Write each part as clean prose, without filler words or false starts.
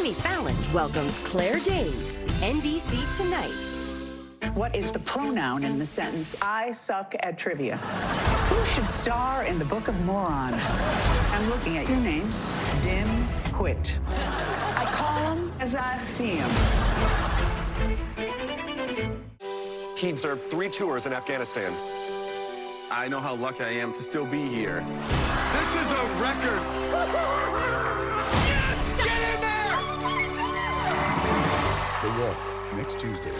Jimmy Fallon welcomes Claire Danes, NBC Tonight. What is the pronoun in the sentence, I suck at trivia? Who should star in the Book of Moron? I'm looking at your names. Dim, quit. I call them as I see them. He observed 3 tours in Afghanistan. I know how lucky I am to still be here. This is a record. Yes! Get in there! The Wall, next Tuesday on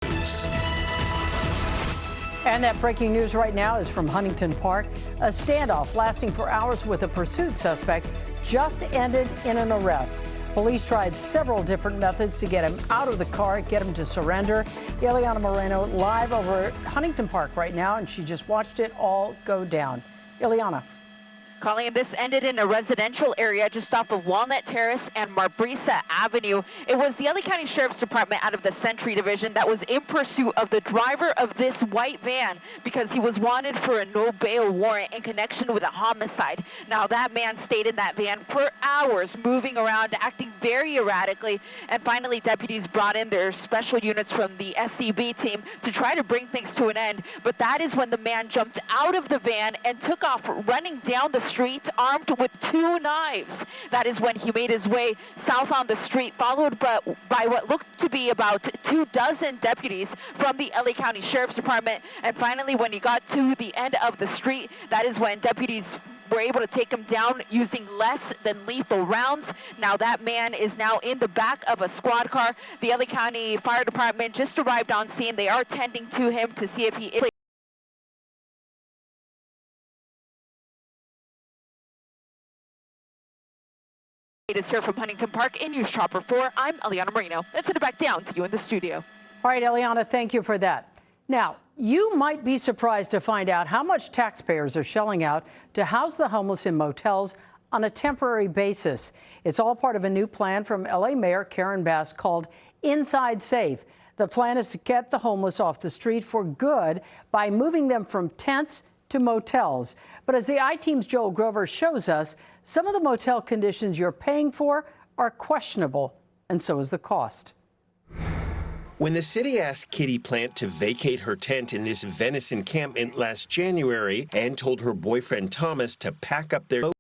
NBC. And that breaking news right now is from Huntington Park. A standoff lasting for hours with a pursuit suspect just ended in an arrest. Police tried several different methods to get him out of the car, get him to surrender. Ileana Moreno live over at Huntington Park right now, and she just watched it all go down. Ileana. Colleen, this ended in a residential area just off of Walnut Terrace and Marbrisa Avenue. It was the LA County Sheriff's Department out of the Sentry Division that was in pursuit of the driver of this white van because he was wanted for a no bail warrant in connection with a homicide. Now, that man stayed in that van for hours, moving around, acting very erratically, and finally deputies brought in their special units from the SCB team to try to bring things to an end. But that is when the man jumped out of the van and took off running down the street armed with 2 knives. That is when he made his way south on the street, followed by what looked to be about 24 deputies from the LA County Sheriff's Department. And finally, when he got to the end of the street, that is when deputies were able to take him down using less than lethal rounds. Now that man is now in the back of a squad car. The LA County Fire Department just arrived on scene. They are tending to him to see if he is is here from Huntington Park in News Chopper 4. I'm Ileana Moreno. Let's send it back down to you in the studio. All right, Ileana, thank you for that. Now, you might be surprised to find out how much taxpayers are shelling out to house the homeless in motels on a temporary basis. It's all part of a new plan from LA Mayor Karen Bass called Inside Safe. The plan is to get the homeless off the street for good by moving them from tents to motels. But as the I-Team's Joel Grover shows us, some of the motel conditions you're paying for are questionable, and so is the cost. When the city asked Kitty Plant to vacate her tent in this Venice encampment last January and told her boyfriend Thomas to pack up their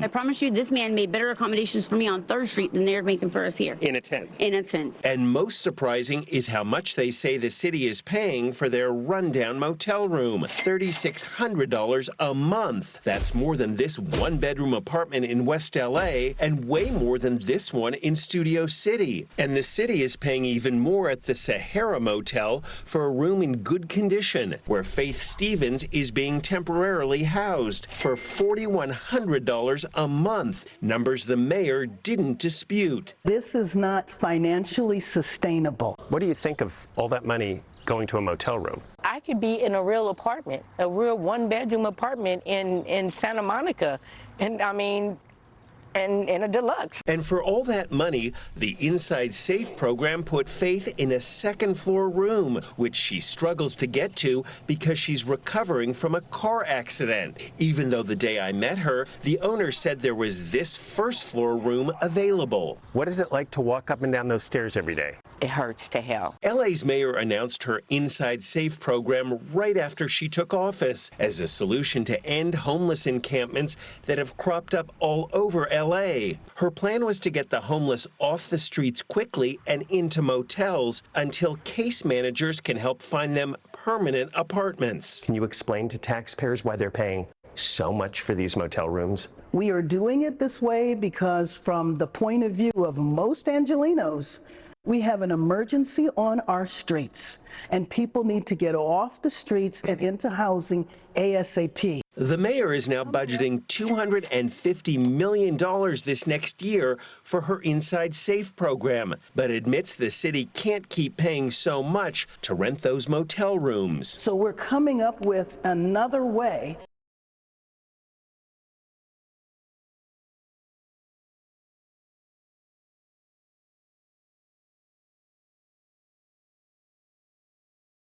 I promise you, this man made better accommodations for me on 3rd Street than they're making for us here. in a tent. In a tent. And most surprising is how much they say the city is paying for their rundown motel room. $3,600 a month. That's more than this 1-bedroom apartment in West LA and way more than this one in Studio City. And the city is paying even more at the Sahara Motel for a room in good condition, where Faith Stevens is being temporarily housed for $4,100 a month, numbers the mayor didn't dispute. This is not financially sustainable. What do you think of all that money going to a motel room? I could be in a real apartment, a real 1-bedroom apartment in Santa Monica, and I mean, and in a deluxe. And for all that money, the Inside Safe program put Faith in a 2nd-floor room, which she struggles to get to because she's recovering from a car accident. Even though the day I met her, the owner said there was this 1st-floor room available. What is it like to walk up and down those stairs every day? It hurts to hell. LA's mayor announced her Inside Safe program right after she took office as a solution to end homeless encampments that have cropped up all over LA. Her plan was to get the homeless off the streets quickly and into motels until case managers can help find them permanent apartments. Can you explain to taxpayers why they're paying so much for these motel rooms? We are doing it this way because from the point of view of most Angelenos, we have an emergency on our streets, and people need to get off the streets and into housing ASAP. The mayor is now budgeting $250 million this next year for her Inside Safe program, but admits the city can't keep paying so much to rent those motel rooms. So we're coming up with another way